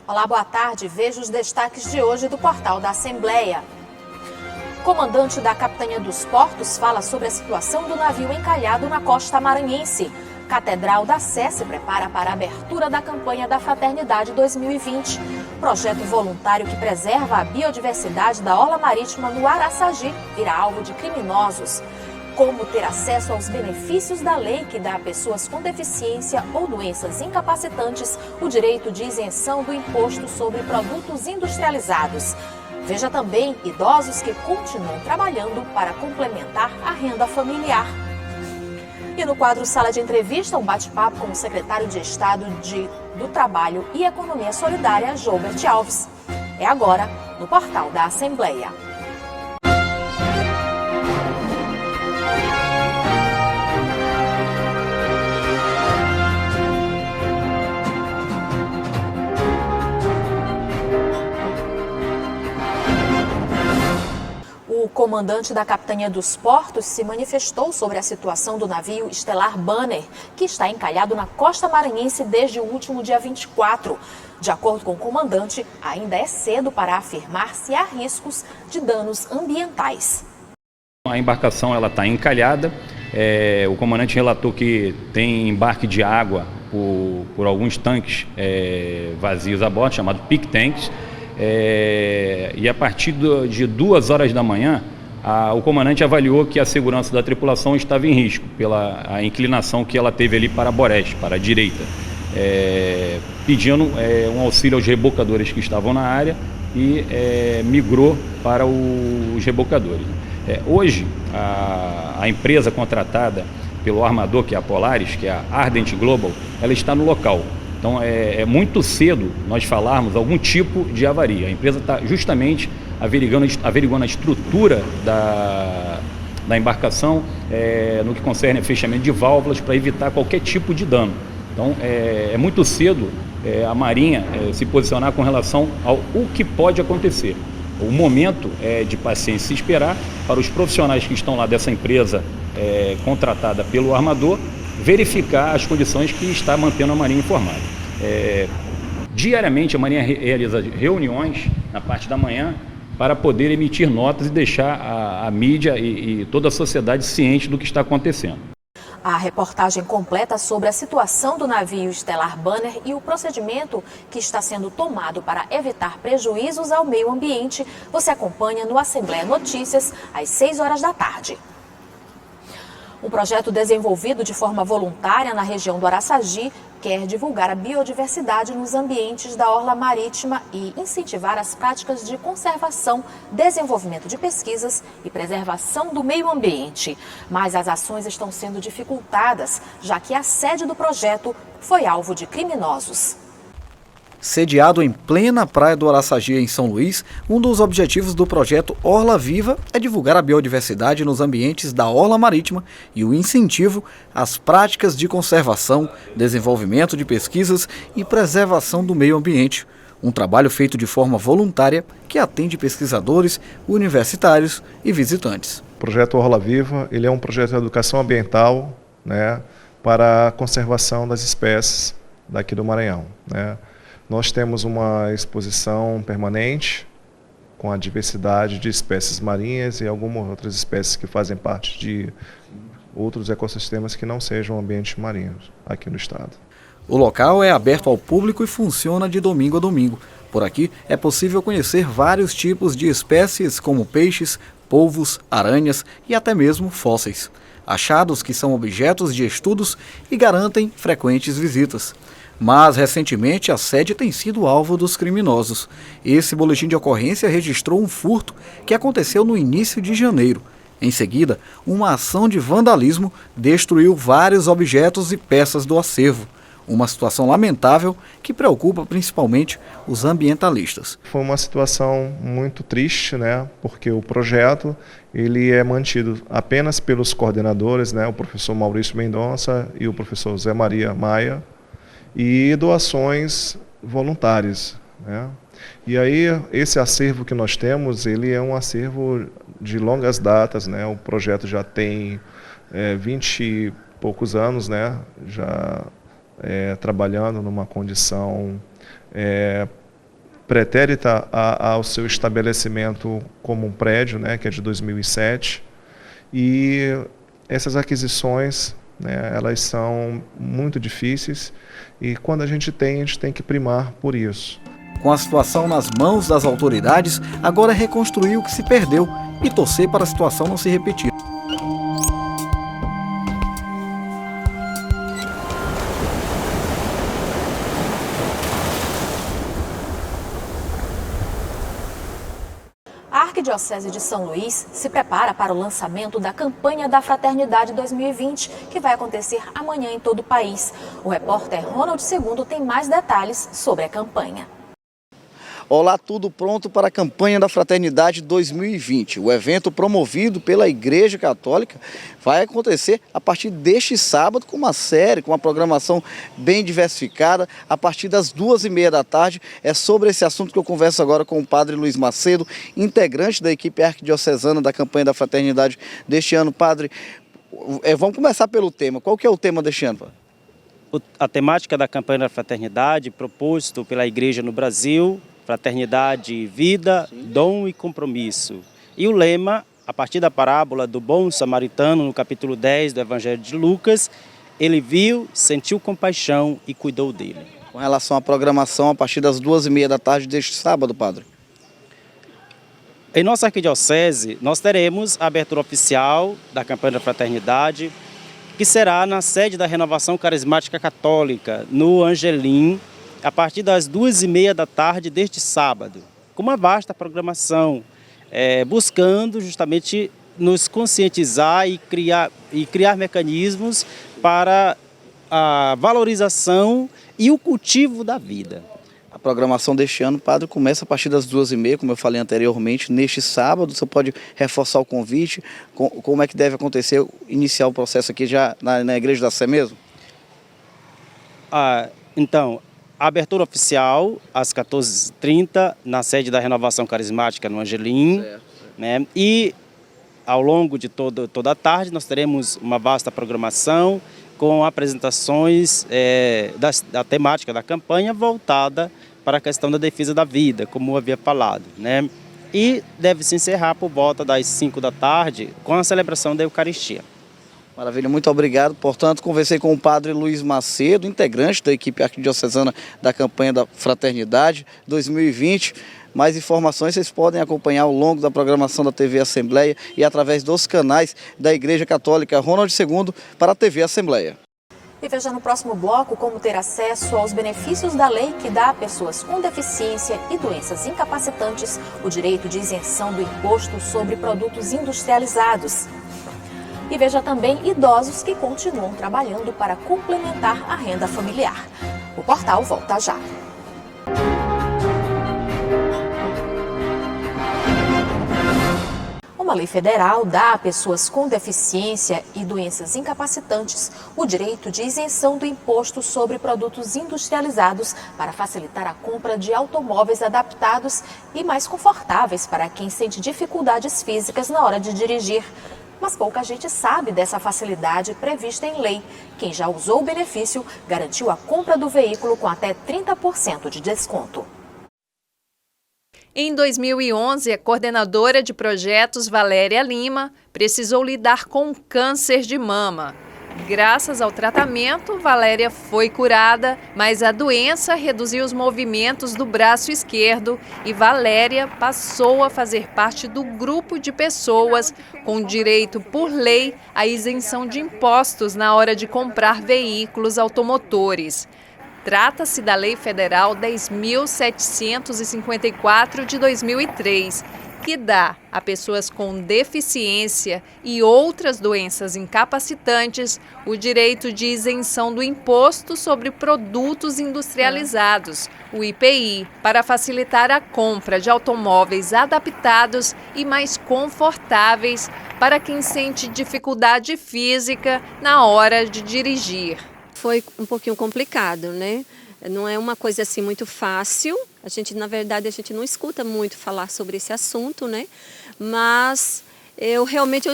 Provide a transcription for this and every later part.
Olá, boa tarde. Veja os destaques de hoje do portal da Assembleia. Comandante da Capitania dos Portos fala sobre a situação do navio encalhado na costa maranhense. Catedral da Sé se prepara para a abertura da campanha da Fraternidade 2020. Projeto voluntário que preserva a biodiversidade da orla marítima no Araçagi vira alvo de criminosos. Como ter acesso aos benefícios da lei que dá a pessoas com deficiência ou doenças incapacitantes o direito de isenção do imposto sobre produtos industrializados. Veja também idosos que continuam trabalhando para complementar a renda familiar. E no quadro Sala de Entrevista, um bate-papo com o secretário de Estado do Trabalho e Economia Solidária, Joubert Alves. É agora no portal da Assembleia. O comandante da Capitania dos Portos se manifestou sobre a situação do navio Stellar Banner, que está encalhado na costa maranhense desde o último dia 24. De acordo com o comandante, ainda é cedo para afirmar se há riscos de danos ambientais. A embarcação está encalhada, o comandante relatou que tem embarque de água por alguns tanques vazios a bordo, chamados peak tanks. E a partir de 2 horas da manhã, o comandante avaliou que a segurança da tripulação estava em risco pela a inclinação que ela teve ali para a boreste, para a direita, pedindo um auxílio aos rebocadores que estavam na área e migrou para os rebocadores. Hoje, a empresa contratada pelo armador, que é a Polaris, que é a Ardent Global, ela está no local. Então é muito cedo nós falarmos algum tipo de avaria. A empresa está justamente averiguando a estrutura da embarcação no que concerne a fechamento de válvulas para evitar qualquer tipo de dano. Então é muito cedo a Marinha se posicionar com relação ao que pode acontecer. O momento é de paciência e esperar para os profissionais que estão lá dessa empresa contratada pelo armador verificar as condições que está mantendo a Marinha informada. Diariamente a Marinha realiza reuniões na parte da manhã para poder emitir notas e deixar a mídia e toda a sociedade ciente do que está acontecendo. A reportagem completa sobre a situação do navio Stellar Banner e o procedimento que está sendo tomado para evitar prejuízos ao meio ambiente você acompanha no Assembleia Notícias às 6 horas da tarde. Um projeto desenvolvido de forma voluntária na região do Araçagi quer divulgar a biodiversidade nos ambientes da orla marítima e incentivar as práticas de conservação, desenvolvimento de pesquisas e preservação do meio ambiente. Mas as ações estão sendo dificultadas, já que a sede do projeto foi alvo de criminosos. Sediado em plena praia do Araçagi, em São Luís, um dos objetivos do projeto Orla Viva é divulgar a biodiversidade nos ambientes da orla marítima e o incentivo às práticas de conservação, desenvolvimento de pesquisas e preservação do meio ambiente. Um trabalho feito de forma voluntária que atende pesquisadores, universitários e visitantes. O projeto Orla Viva ele é um projeto de educação ambiental, para a conservação das espécies daqui do Maranhão. Nós temos uma exposição permanente com a diversidade de espécies marinhas e algumas outras espécies que fazem parte de outros ecossistemas que não sejam ambientes marinhos aqui no estado. O local é aberto ao público e funciona de domingo a domingo. Por aqui é possível conhecer vários tipos de espécies como peixes, polvos, aranhas e até mesmo fósseis. Achados que são objetos de estudos e garantem frequentes visitas. Mas, recentemente, a sede tem sido alvo dos criminosos. Esse boletim de ocorrência registrou um furto que aconteceu no início de janeiro. Em seguida, uma ação de vandalismo destruiu vários objetos e peças do acervo. Uma situação lamentável que preocupa principalmente os ambientalistas. Foi uma situação muito triste, porque o projeto ele é mantido apenas pelos coordenadores, o professor Maurício Mendonça e o professor Zé Maria Maia, e doações voluntárias. E aí, esse acervo que nós temos, ele é um acervo de longas datas, O projeto já tem 20 e poucos anos, já trabalhando numa condição pretérita ao seu estabelecimento como um prédio, né, que é de 2007, e essas aquisições, né, elas são muito difíceis e quando a gente tem que primar por isso. Com a situação nas mãos das autoridades, agora é reconstruir o que se perdeu e torcer para a situação não se repetir. A Arquidiocese de São Luís se prepara para o lançamento da campanha da Fraternidade 2020, que vai acontecer amanhã em todo o país. O repórter Ronald II tem mais detalhes sobre a campanha. Olá, tudo pronto para a campanha da Fraternidade 2020. O evento promovido pela Igreja Católica vai acontecer a partir deste sábado com uma série, com uma programação bem diversificada, a partir das 2h30 da tarde. É sobre esse assunto que eu converso agora com o Padre Luiz Macedo, integrante da equipe arquidiocesana da campanha da Fraternidade deste ano. Padre, vamos começar pelo tema. Qual que é o tema deste ano, Padre? A temática da campanha da Fraternidade, proposto pela Igreja no Brasil: fraternidade, vida, dom e compromisso. E o lema, a partir da parábola do bom samaritano, no capítulo 10 do Evangelho de Lucas: ele viu, sentiu compaixão e cuidou dele. Com relação à programação, a partir das 2h30 da tarde deste sábado, Padre? Em nossa arquidiocese, nós teremos a abertura oficial da campanha da Fraternidade, que será na sede da Renovação Carismática Católica, no Angelim, a partir das 2h30 da tarde deste sábado, com uma vasta programação, buscando justamente nos conscientizar e criar mecanismos para a valorização e o cultivo da vida. A programação deste ano, Padre, começa a partir das 2h30, como eu falei anteriormente, neste sábado. Você pode reforçar o convite, como é que deve acontecer, iniciar o processo aqui já na Igreja da Sé mesmo? Então, a abertura oficial às 14h30 na sede da Renovação Carismática no Angelim, né? E ao longo de toda a tarde nós teremos uma vasta programação com apresentações da temática da campanha voltada para a questão da defesa da vida, como eu havia falado, né? E deve se encerrar por volta das 5 da tarde com a celebração da Eucaristia. Maravilha, muito obrigado. Portanto, conversei com o Padre Luiz Macedo, integrante da equipe arquidiocesana da campanha da Fraternidade 2020. Mais informações vocês podem acompanhar ao longo da programação da TV Assembleia e através dos canais da Igreja Católica. Ronald II para a TV Assembleia. E veja no próximo bloco como ter acesso aos benefícios da lei que dá a pessoas com deficiência e doenças incapacitantes o direito de isenção do imposto sobre produtos industrializados. E veja também idosos que continuam trabalhando para complementar a renda familiar. O portal volta já. Uma lei federal dá a pessoas com deficiência e doenças incapacitantes o direito de isenção do imposto sobre produtos industrializados para facilitar a compra de automóveis adaptados e mais confortáveis para quem sente dificuldades físicas na hora de dirigir. Mas pouca gente sabe dessa facilidade prevista em lei. Quem já usou o benefício garantiu a compra do veículo com até 30% de desconto. Em 2011, a coordenadora de projetos Valéria Lima precisou lidar com câncer de mama. Graças ao tratamento, Valéria foi curada, mas a doença reduziu os movimentos do braço esquerdo e Valéria passou a fazer parte do grupo de pessoas com direito por lei à isenção de impostos na hora de comprar veículos automotores. Trata-se da Lei Federal 10.754 de 2003, que dá a pessoas com deficiência e outras doenças incapacitantes o direito de isenção do Imposto sobre Produtos Industrializados, o IPI, para facilitar a compra de automóveis adaptados e mais confortáveis para quem sente dificuldade física na hora de dirigir. Foi um pouquinho complicado, né? Não é uma coisa assim muito fácil. Na verdade, a gente não escuta muito falar sobre esse assunto, né? Mas eu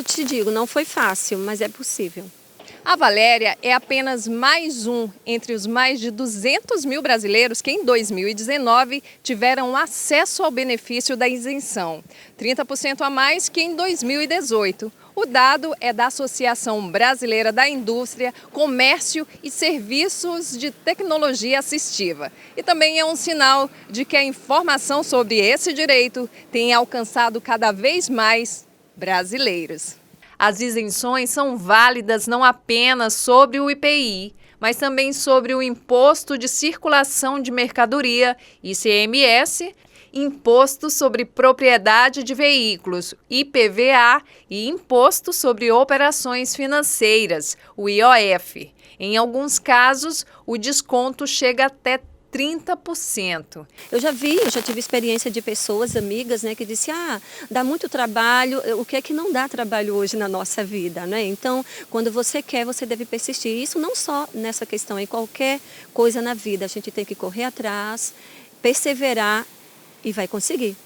te digo, não foi fácil, mas é possível. A Valéria é apenas mais um entre os mais de 200 mil brasileiros que em 2019 tiveram acesso ao benefício da isenção, 30% a mais que em 2018. O dado é da Associação Brasileira da Indústria, Comércio e Serviços de Tecnologia Assistiva. E também é um sinal de que a informação sobre esse direito tem alcançado cada vez mais brasileiros. As isenções são válidas não apenas sobre o IPI, mas também sobre o Imposto de Circulação de Mercadoria, ICMS, Imposto sobre Propriedade de Veículos, IPVA, e Imposto sobre Operações Financeiras, o IOF. Em alguns casos, o desconto chega até 30%. Eu já tive experiência de pessoas, amigas, né, que disse, dá muito trabalho, o que é que não dá trabalho hoje na nossa vida, né? Então, quando você quer, você deve persistir. Isso não só nessa questão, em qualquer coisa na vida, a gente tem que correr atrás, perseverar e vai conseguir.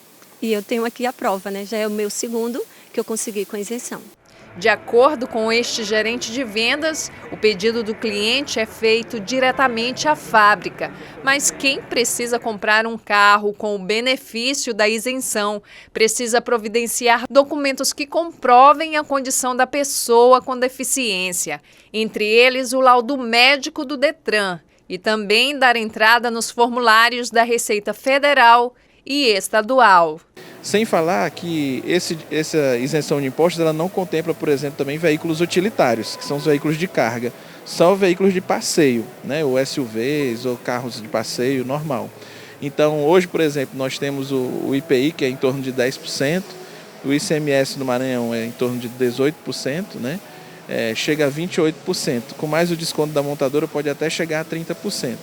E eu tenho aqui a prova, né? Já é o meu segundo que eu consegui com isenção. De acordo com este gerente de vendas, o pedido do cliente é feito diretamente à fábrica. Mas quem precisa comprar um carro com o benefício da isenção precisa providenciar documentos que comprovem a condição da pessoa com deficiência, entre eles o laudo médico do Detran, e também dar entrada nos formulários da Receita Federal e estadual. Sem falar que essa isenção de impostos ela não contempla, por exemplo, também veículos utilitários, que são os veículos de carga. Só veículos de passeio, né, ou SUVs ou carros de passeio normal. Então, hoje, por exemplo, nós temos o IPI, que é em torno de 10%, o ICMS do Maranhão é em torno de 18%, né, chega a 28%. Com mais o desconto da montadora, pode até chegar a 30%.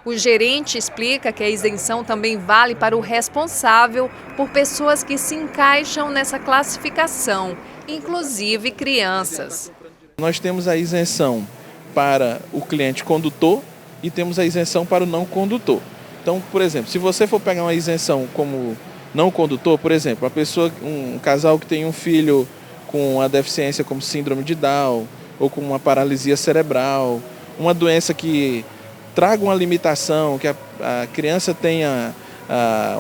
O gerente explica que a isenção também vale para o responsável por pessoas que se encaixam nessa classificação, inclusive crianças. Nós temos a isenção para o cliente condutor e temos a isenção para o não condutor. Então, por exemplo, se você for pegar uma isenção como não condutor, por exemplo, um casal que tem um filho com uma deficiência como síndrome de Down ou com uma paralisia cerebral, uma doença que traga uma limitação, que a criança tenha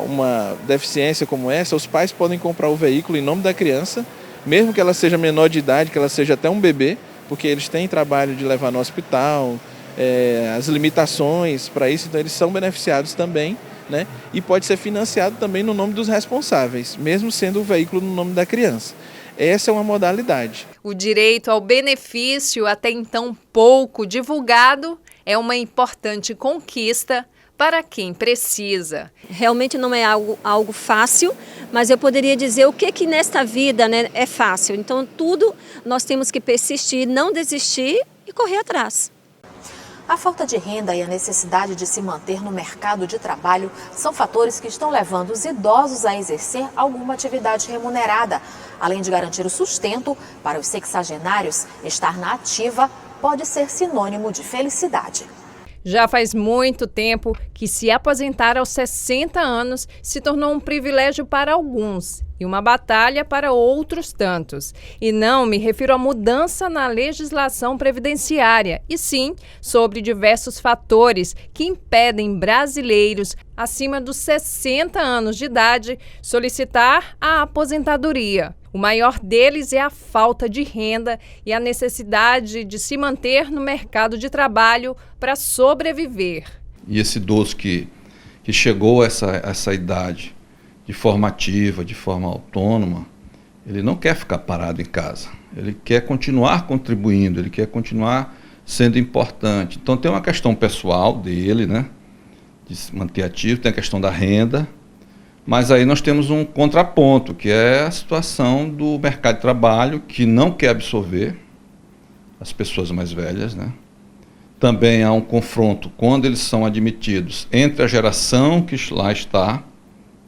uma deficiência como essa, os pais podem comprar o veículo em nome da criança, mesmo que ela seja menor de idade, que ela seja até um bebê, porque eles têm trabalho de levar no hospital, as limitações para isso, então eles são beneficiados também, né? E pode ser financiado também no nome dos responsáveis, mesmo sendo o veículo no nome da criança. Essa é uma modalidade. O direito ao benefício, até então pouco divulgado, é uma importante conquista para quem precisa. Realmente não é algo fácil, mas eu poderia dizer o que nesta vida, né, é fácil. Então tudo nós temos que persistir, não desistir e correr atrás. A falta de renda e a necessidade de se manter no mercado de trabalho são fatores que estão levando os idosos a exercer alguma atividade remunerada. Além de garantir o sustento, para os sexagenários, estar na ativa pode ser sinônimo de felicidade. Já faz muito tempo que se aposentar aos 60 anos se tornou um privilégio para alguns e uma batalha para outros tantos. E não me refiro à mudança na legislação previdenciária, e sim sobre diversos fatores que impedem brasileiros acima dos 60 anos de idade solicitar a aposentadoria. O maior deles é a falta de renda e a necessidade de se manter no mercado de trabalho para sobreviver. E esse idoso que chegou a essa idade de forma ativa, de forma autônoma, ele não quer ficar parado em casa. Ele quer continuar contribuindo, ele quer continuar sendo importante. Então tem uma questão pessoal dele, né, de se manter ativo, tem a questão da renda. Mas aí nós temos um contraponto, que é a situação do mercado de trabalho, que não quer absorver as pessoas mais velhas, né? Também há um confronto, quando eles são admitidos, entre a geração que lá está,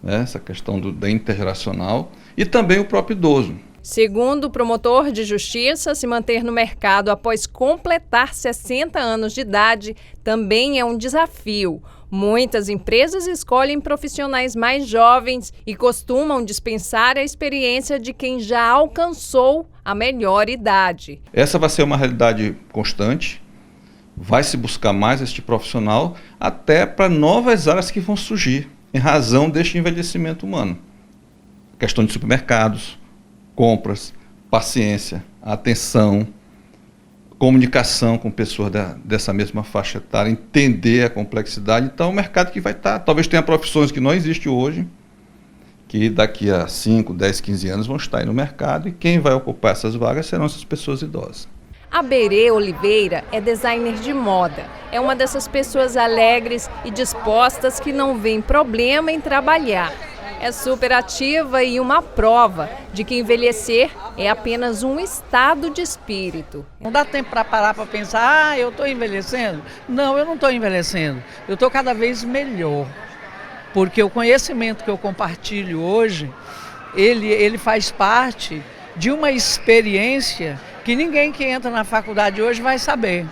né? Essa questão da intergeracional, e também o próprio idoso. Segundo o promotor de justiça, se manter no mercado após completar 60 anos de idade também é um desafio. Muitas empresas escolhem profissionais mais jovens e costumam dispensar a experiência de quem já alcançou a melhor idade. Essa vai ser uma realidade constante, vai se buscar mais este profissional até para novas áreas que vão surgir em razão deste envelhecimento humano. Questão de supermercados, compras, paciência, atenção, comunicação com pessoas dessa mesma faixa etária, entender a complexidade. Então, é um mercado que vai estar, talvez tenha profissões que não existem hoje, que daqui a 5, 10, 15 anos vão estar aí no mercado, e quem vai ocupar essas vagas serão essas pessoas idosas. A Berê Oliveira é designer de moda. É uma dessas pessoas alegres e dispostas que não vêem problema em trabalhar. É super ativa e uma prova de que envelhecer é apenas um estado de espírito. Não dá tempo para parar para pensar, eu estou envelhecendo. Não, eu não estou envelhecendo. Eu estou cada vez melhor. Porque o conhecimento que eu compartilho hoje, ele faz parte de uma experiência que ninguém que entra na faculdade hoje vai saber.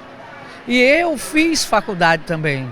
E eu fiz faculdade também.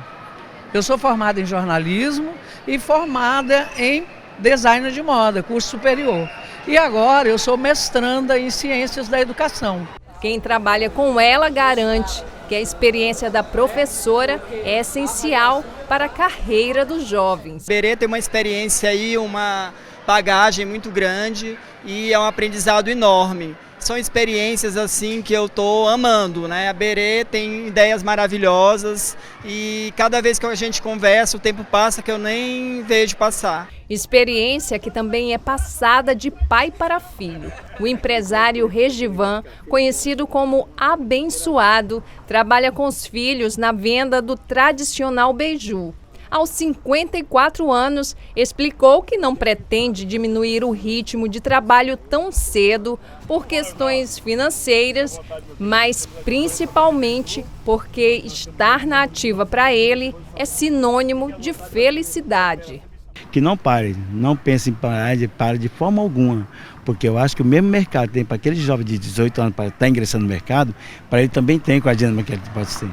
Eu sou formada em jornalismo e formada em design de moda, curso superior. E agora eu sou mestranda em ciências da educação. Quem trabalha com ela garante que a experiência da professora é essencial para a carreira dos jovens. Berê tem uma experiência aí, uma bagagem muito grande e é um aprendizado enorme. São experiências assim que eu estou amando, né? A Berê tem ideias maravilhosas e cada vez que a gente conversa, o tempo passa que eu nem vejo passar. Experiência que também é passada de pai para filho. O empresário Regivan, conhecido como Abençoado, trabalha com os filhos na venda do tradicional beiju. Aos 54 anos, explicou que não pretende diminuir o ritmo de trabalho tão cedo por questões financeiras, mas principalmente porque estar na ativa para ele é sinônimo de felicidade. Que não pare, não pense em parar de forma alguma, porque eu acho que o mesmo mercado tem para aquele jovem de 18 anos para estar ingressando no mercado, para ele também tem com a dinâmica que ele pode ter.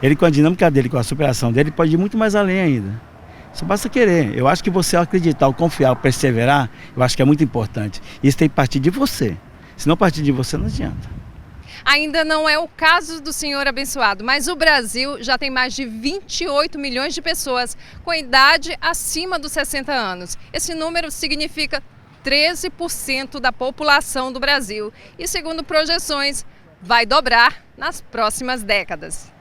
Ele com a dinâmica dele, com a superação dele, pode ir muito mais além ainda. Só basta querer. Eu acho que você acreditar, confiar, perseverar, eu acho que é muito importante. Isso tem que partir de você. Se não partir de você, não adianta. Ainda não é o caso do senhor Abençoado, mas o Brasil já tem mais de 28 milhões de pessoas com idade acima dos 60 anos. Esse número significa 13% da população do Brasil e, segundo projeções, vai dobrar nas próximas décadas.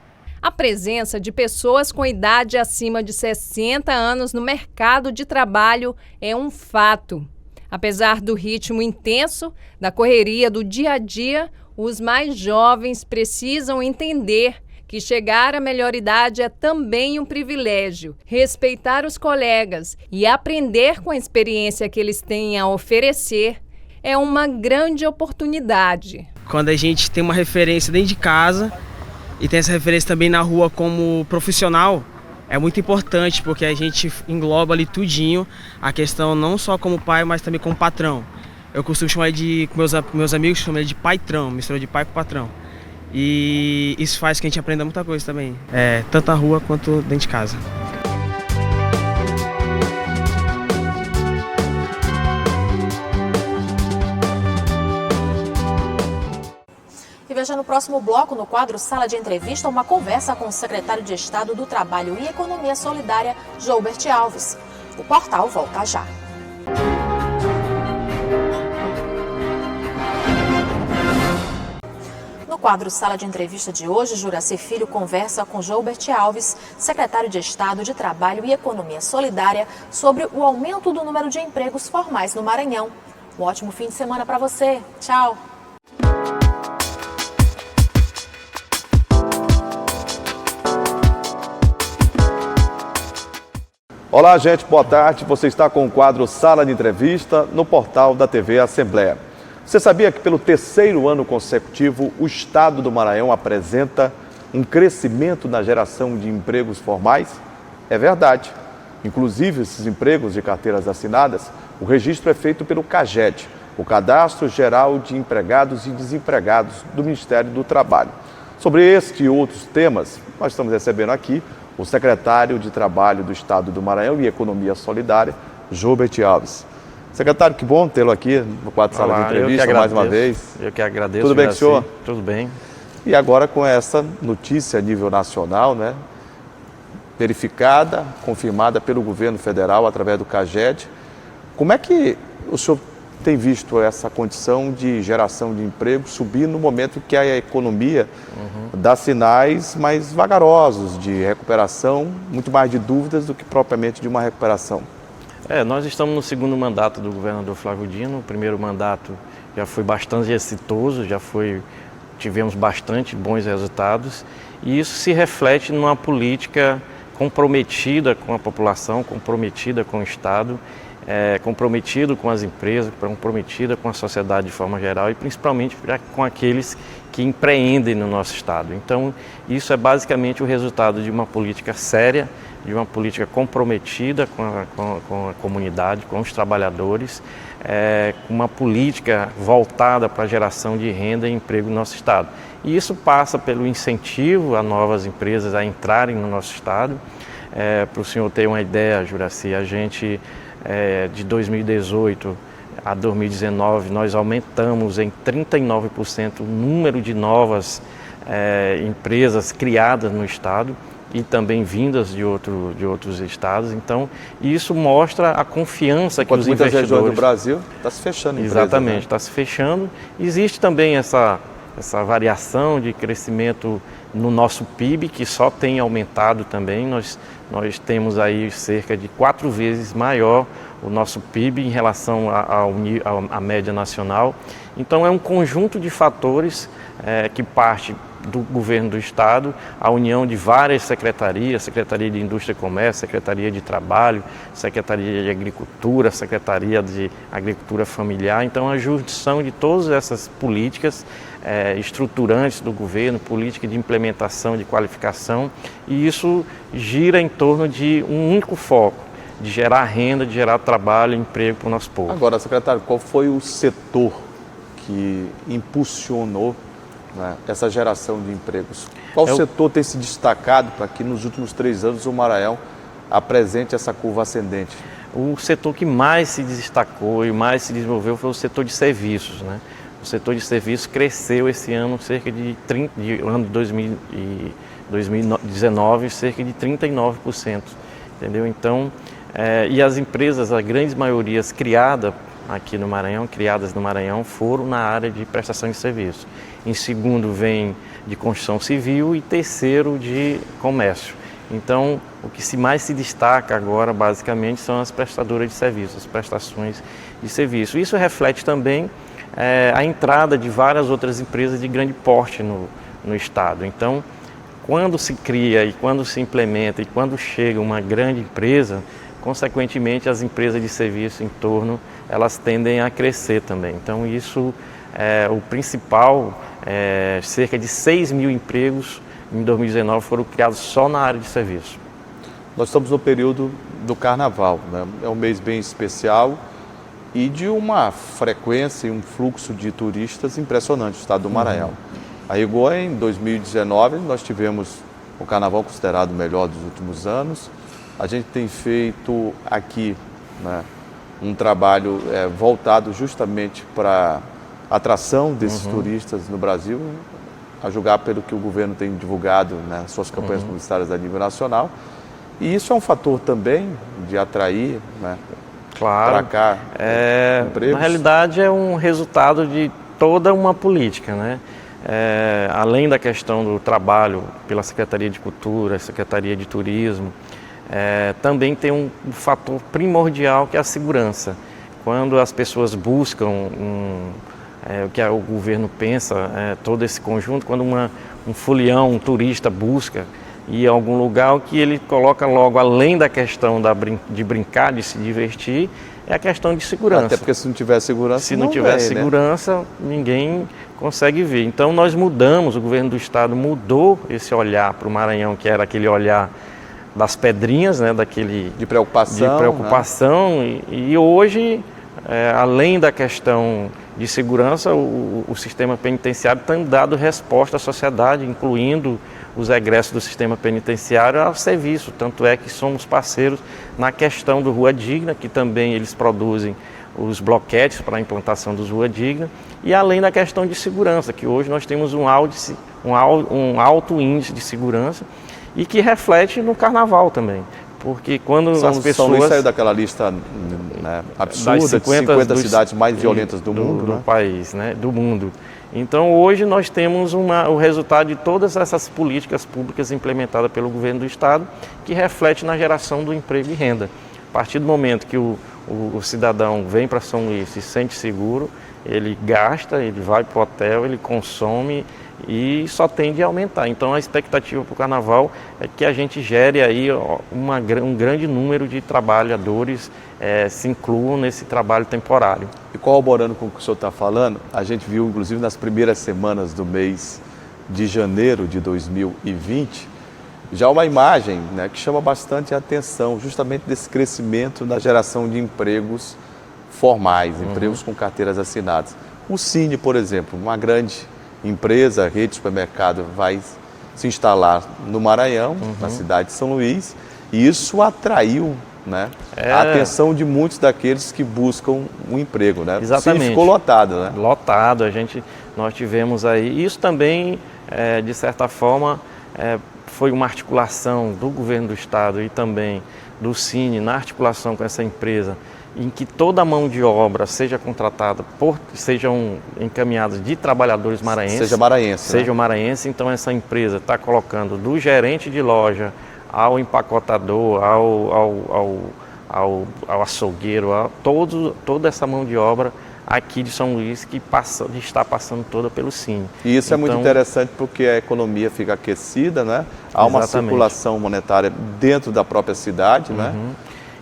A presença de pessoas com idade acima de 60 anos no mercado de trabalho é um fato. Apesar do ritmo intenso, da correria do dia a dia, os mais jovens precisam entender que chegar à melhor idade é também um privilégio, respeitar os colegas e aprender com a experiência que eles têm a oferecer é uma grande oportunidade. Quando a gente tem uma referência dentro de casa e tem essa referência também na rua como profissional, é muito importante porque a gente engloba ali tudinho, a questão não só como pai, mas também como patrão. Eu costumo chamar ele com meus amigos, chamam ele de paitrão, mistura de pai com patrão. E isso faz que a gente aprenda muita coisa também, tanto na rua quanto dentro de casa. E veja no próximo bloco, no quadro Sala de Entrevista, uma conversa com o secretário de Estado do Trabalho e Economia Solidária, Joubert Alves. O portal volta já. No quadro Sala de Entrevista de hoje, Juraci Filho conversa com Joubert Alves, secretário de Estado de Trabalho e Economia Solidária, sobre o aumento do número de empregos formais no Maranhão. Um ótimo fim de semana para você. Tchau! Olá, gente, boa tarde. Você está com o quadro Sala de Entrevista no portal da TV Assembleia. Você sabia que pelo terceiro ano consecutivo o estado do Maranhão apresenta um crescimento na geração de empregos formais? É verdade. Inclusive, esses empregos de carteiras assinadas, o registro é feito pelo CAGED, o Cadastro Geral de Empregados e Desempregados do Ministério do Trabalho. Sobre este e outros temas, nós estamos recebendo aqui o secretário de Trabalho do Estado do Maranhão e Economia Solidária, Joubert Alves. Secretário, que bom tê-lo aqui no quadro Sala de Entrevista mais uma vez. Eu que agradeço. Tudo bem com o senhor? Tudo bem. E agora com essa notícia a nível nacional, né? Verificada, confirmada pelo governo federal através do CAGED, como é que o senhor tem visto essa condição de geração de emprego subir no momento que a economia dá sinais mais vagarosos de recuperação, muito mais de dúvidas do que propriamente de uma recuperação? Nós estamos no segundo mandato do governador Flávio Dino. O primeiro mandato já foi bastante exitoso, tivemos bastante bons resultados, e isso se reflete numa política comprometida com a população, comprometida com o Estado, comprometido com as empresas, comprometida com a sociedade de forma geral e principalmente com aqueles que empreendem no nosso Estado. Então, isso é basicamente o resultado de uma política séria, de uma política comprometida com a comunidade, com os trabalhadores, uma política voltada para a geração de renda e emprego no nosso Estado. E isso passa pelo incentivo a novas empresas a entrarem no nosso Estado. Para o senhor ter uma ideia, Juraci, a gente, de 2018 a 2019, nós aumentamos em 39% o número de novas empresas criadas no Estado e também vindas de outros estados. Então, isso mostra a confiança que os investidores... muitas regiões do Brasil está se fechando. Exatamente, está se fechando. Existe também essa variação de crescimento no nosso PIB, que só tem aumentado também. Nós temos aí cerca de 4 vezes maior o nosso PIB em relação à média nacional. Então, é um conjunto de fatores que parte do governo do Estado, a união de várias secretarias, Secretaria de Indústria e Comércio, Secretaria de Trabalho, Secretaria de Agricultura, Secretaria de Agricultura Familiar. Então, a junção de todas essas políticas estruturantes do governo, política de implementação, de qualificação, e isso gira em torno de um único foco, de gerar renda, de gerar trabalho e emprego para o nosso povo. Agora, secretário, qual foi o setor que impulsionou, né, essa geração de empregos? Qual setor tem se destacado para que nos últimos 3 anos o Maranhão apresente essa curva ascendente? O setor que mais se destacou e mais se desenvolveu foi o setor de serviços, né? O setor de serviços cresceu esse ano cerca de ano de 2019, cerca de 39%, entendeu? Então, e as empresas, a grande maioria criadas no Maranhão, foram na área de prestação de serviço. Em segundo vem de construção civil e terceiro de comércio. Então, o que mais se destaca agora, basicamente, são as prestadoras de serviços, as prestações de serviço. Isso reflete também a entrada de várias outras empresas de grande porte no Estado. Então, quando se cria e quando se implementa e quando chega uma grande empresa, consequentemente, as empresas de serviço em torno, elas tendem a crescer também. Então, isso é o principal, cerca de 6 mil empregos em 2019 foram criados só na área de serviço. Nós estamos no período do Carnaval, né? É um mês bem especial e de uma frequência e um fluxo de turistas impressionante no estado do Maranhão. A rigor, em 2019, nós tivemos o Carnaval considerado o melhor dos últimos anos. A gente tem feito aqui, né, um trabalho voltado justamente para a atração desses turistas no Brasil, a julgar pelo que o governo tem divulgado, né, suas campanhas publicitárias a nível nacional. E isso é um fator também de atrair, né, para cá empregos. Na realidade, é um resultado de toda uma política, né? Além da questão do trabalho pela Secretaria de Cultura, Secretaria de Turismo, também tem um fator primordial que é a segurança. Quando as pessoas buscam o que o governo pensa, todo esse conjunto, quando um folião, um turista busca ir a algum lugar, o que ele coloca logo, além da questão de brincar, de se divertir, é a questão de segurança. Até porque se não tiver segurança, se não tiver segurança, né, ninguém consegue ver. Então nós mudamos, o governo do estado mudou esse olhar para o Maranhão, que era aquele olhar das pedrinhas, né, de preocupação, né? E hoje, além da questão de segurança, o sistema penitenciário tem dado resposta à sociedade, incluindo os egressos do sistema penitenciário ao serviço. Tanto é que somos parceiros na questão do Rua Digna, que também eles produzem os bloquetes para a implantação dos Rua Digna, e além da questão de segurança, que hoje nós temos um alto índice de segurança e que reflete no carnaval também. Porque quando as pessoas... São Luís saiu daquela lista, né, absurda de 50 cidades mais violentas do mundo, do né? país, né, do mundo. Então hoje nós temos o resultado de todas essas políticas públicas implementadas pelo governo do estado, que reflete na geração do emprego e renda. A partir do momento que o cidadão vem para São Luís, se sente seguro, ele gasta, ele vai para o hotel, ele consome e só tende a aumentar. Então a expectativa para o carnaval é que a gente gere aí um grande número de trabalhadores se incluam nesse trabalho temporário. E corroborando com o que o senhor está falando, a gente viu inclusive nas primeiras semanas do mês de janeiro de 2020, já uma imagem, né, que chama bastante a atenção, justamente desse crescimento na geração de empregos formais, empregos com carteiras assinadas. O Cine, por exemplo, uma grande empresa, rede de supermercado, vai se instalar no Maranhão, na cidade de São Luís, e isso atraiu, né, a atenção de muitos daqueles que buscam um emprego, né? Exatamente. Sim, ficou lotado, né? Lotado, nós tivemos aí, isso também, de certa forma, foi uma articulação do governo do estado e também do Cine, na articulação com essa empresa, em que toda a mão de obra seja contratada, sejam encaminhadas de trabalhadores maranhenses. Seja maranhense. Seja maranhense, então essa empresa está colocando do gerente de loja ao empacotador, ao açougueiro, toda essa mão de obra aqui de São Luís que está passando toda pelo Cine. E isso é muito interessante porque a economia fica aquecida, né? Há uma circulação monetária dentro da própria cidade, né?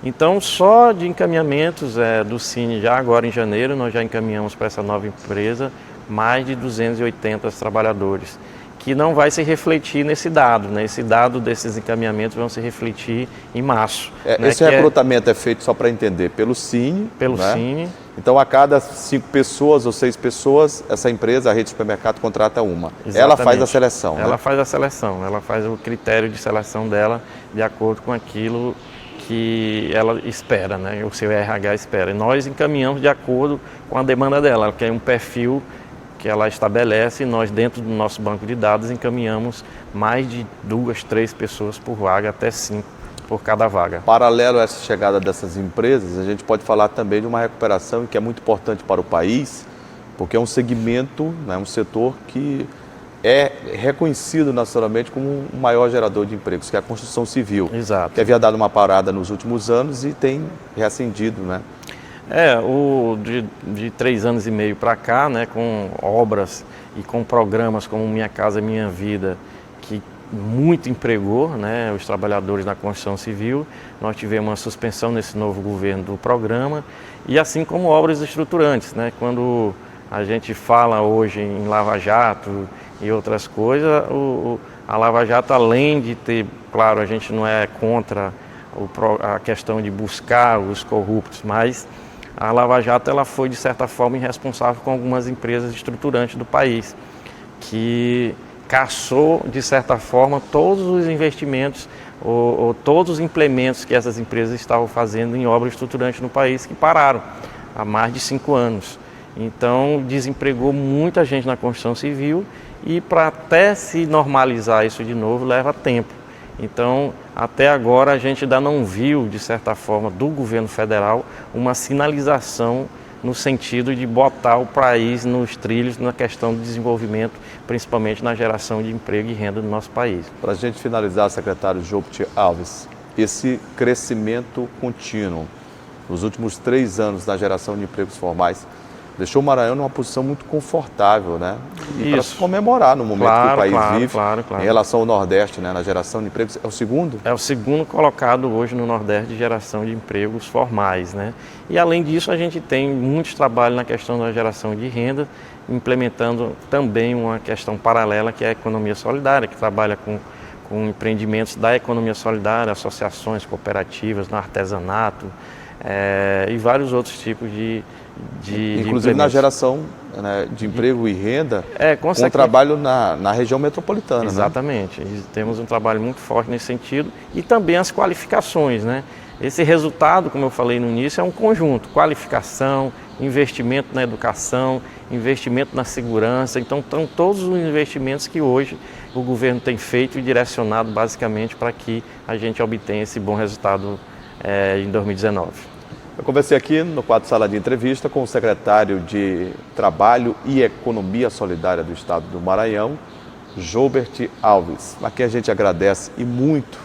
Então, só de encaminhamentos do Cine, já agora em janeiro, nós já encaminhamos para essa nova empresa mais de 280 trabalhadores, que não vai se refletir nesse dado, né? Esse dado desses encaminhamentos vão se refletir em março. Esse recrutamento é feito, só para entender, pelo Cine. Pelo né? Cine. Então, a cada 5 pessoas ou 6 pessoas, essa empresa, a rede de supermercado, contrata uma. Exatamente. Ela faz a seleção, Ela né? faz a seleção, ela faz o critério de seleção dela de acordo com aquilo que ela espera, né? O seu RH espera. E nós encaminhamos de acordo com a demanda dela. Ela quer um perfil que ela estabelece e nós, dentro do nosso banco de dados, encaminhamos mais de 2, 3 pessoas por vaga, até 5 por cada vaga. Paralelo a essa chegada dessas empresas, a gente pode falar também de uma recuperação que é muito importante para o país, porque é um segmento, né, um setor que é reconhecido nacionalmente como o maior gerador de empregos, que é a construção civil. Exato. Que havia dado uma parada nos últimos anos e tem reacendido, né? De 3 anos e meio para cá, né, com obras e com programas como Minha Casa Minha Vida, que muito empregou, né, os trabalhadores na construção civil. Nós tivemos uma suspensão nesse novo governo do programa, e assim como obras estruturantes, né, quando a gente fala hoje em Lava Jato e outras coisas, a Lava Jato, além de ter, claro, a gente não é contra a questão de buscar os corruptos, mas a Lava Jato ela foi, de certa forma, irresponsável com algumas empresas estruturantes do país, que caçou, de certa forma, todos os investimentos ou todos os implementos que essas empresas estavam fazendo em obras estruturantes no país, que pararam há mais de 5 anos. Então, desempregou muita gente na construção civil e, para até se normalizar isso de novo, leva tempo. Então, até agora, a gente ainda não viu, de certa forma, do governo federal, uma sinalização no sentido de botar o país nos trilhos na questão do desenvolvimento, principalmente na geração de emprego e renda do nosso país. Para a gente finalizar, secretário Jobit Alves, esse crescimento contínuo nos últimos 3 anos na geração de empregos formais deixou o Maranhão numa posição muito confortável, né? E para se comemorar no momento que o país vive, em relação ao Nordeste, né, na geração de empregos. É o segundo? É o segundo colocado hoje no Nordeste de geração de empregos formais, né? E além disso, a gente tem muitos trabalhos na questão da geração de renda, implementando também uma questão paralela, que é a economia solidária, que trabalha com com empreendimentos da economia solidária, associações, cooperativas, no artesanato e vários outros tipos de inclusive na geração, né, de emprego e renda, com trabalho na região metropolitana. Exatamente. Né? Temos um trabalho muito forte nesse sentido e também as qualificações. Né? Esse resultado, como eu falei no início, é um conjunto: qualificação, investimento na educação, investimento na segurança. Então, estão todos os investimentos que hoje o governo tem feito e direcionado basicamente para que a gente obtenha esse bom resultado em 2019. Eu conversei aqui no quadro Sala de Entrevista com o secretário de Trabalho e Economia Solidária do Estado do Maranhão, Joubert Alves. Aqui a gente agradece e muito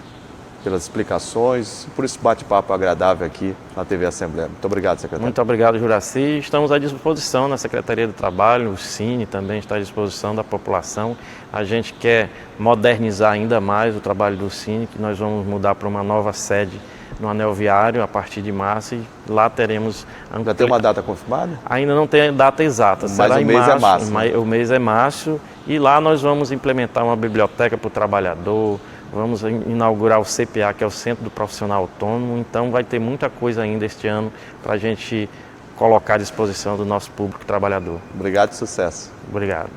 pelas explicações, por esse bate-papo agradável aqui na TV Assembleia. Muito obrigado, secretário. Muito obrigado, Juraci. Estamos à disposição na Secretaria do Trabalho, o Cine também está à disposição da população. A gente quer modernizar ainda mais o trabalho do Cine, que nós vamos mudar para uma nova sede no Anel Viário a partir de março, e lá teremos... Já tem uma data confirmada? Ainda não tem data exata. Mas o mês é março. O mês é março, e lá nós vamos implementar uma biblioteca para o trabalhador, vamos inaugurar o CPA, que é o Centro do Profissional Autônomo. Então vai ter muita coisa ainda este ano para a gente colocar à disposição do nosso público trabalhador. Obrigado e sucesso. Obrigado.